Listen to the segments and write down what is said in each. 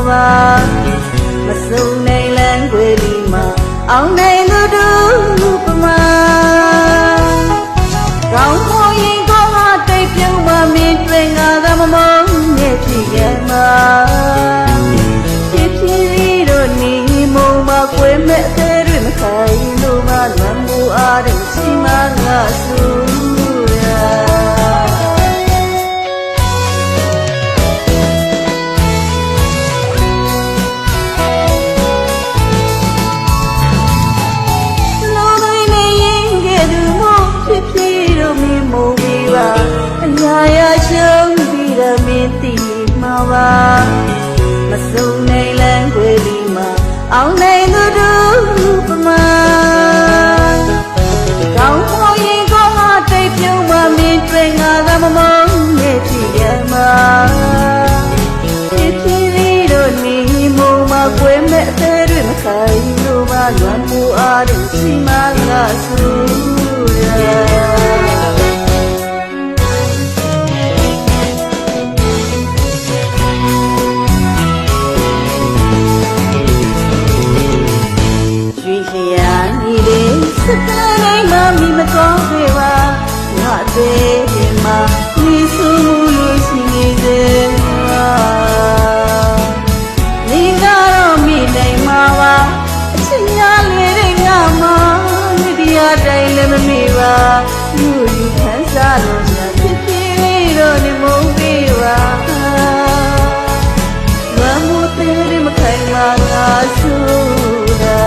ပါမစုံနိုင်လန်းွယ်ဒီမှာအောင်နိုင်သူတို့ပမာကောင်းမရင်ကောင်းဟာတိတ်ပြုံးမမင်းတွေ့ငါသာမမောင်းနဲ့ဖြစ်ရမှာဖြစ်ဖြစ်တို့နေမုံမကွယ်မဲ့အသေးတွေမခိုင်လို့မလွမ်းမှုအားတို့ရှိမှငါဆူရအညာရရှုံးပြီးတော့မင်းသိမှာပါမစုံနိုင်လန်းွယ်ဒီမှာအောင်နိုင်သူတို့ပမာကောင်းမရင်ကောင်းဟာတိတ်ပြုံးမမင်းတွေ့ငါသာမမောင်းနဲ့ဖြစ်ရမှာဖြစ်ဖြစ်တို့နေမုံမကွယ်မဲ့အသေးတွေမခိုင်လို့မလွမ်းမှုအားတို့ရှိမှငါဆူရစတဲ့နိုင်မမီမတော်ခဲ့ပါငါသေးတယ်မှာမိစုမှုလို့ရှိနေသေးနေကတော့မိနိုင်မှာပါအချင်းများလေးတွေငါမှမိတရားတိုင်းလည်းမမေ့ပါလူလူခန်းစားလို့ညာဖြစ်ဖြစ်လေးတော့နေမုန်းပေးပါလွမ်းမှုသေးမခိုင်ပါငါဆူတာ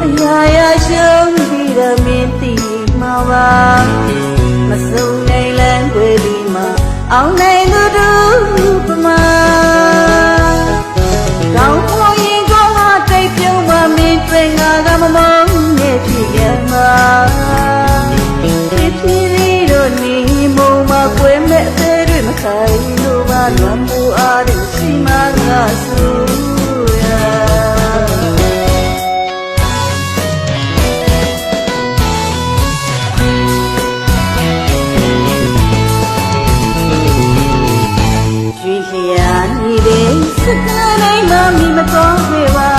အညာရရှုံးပြီးတော့မင်းသိမှာပါမစုံနိုင်လန်းွယ်ဒီမှာအောင်နိုင်သူတို့ပမာကောင်းမရင်ကောင်းဟာတိတ်ပြုံးမမင်းတွေ့ငါသာမမောင်းနဲ့ဖြစ်ရမှာဖြစ်ဖြစ်တို့နေမုံမကွယ်မဲ့အသေးတွေမခိုင်လို့မလွမ်းမှုအားတို့ရှိမှငါဆူရစတဲ့နိုင်မမီမတော်ခဲ့ပါ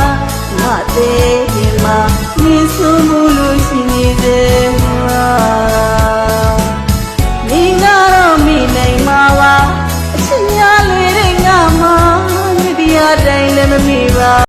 ငါသေး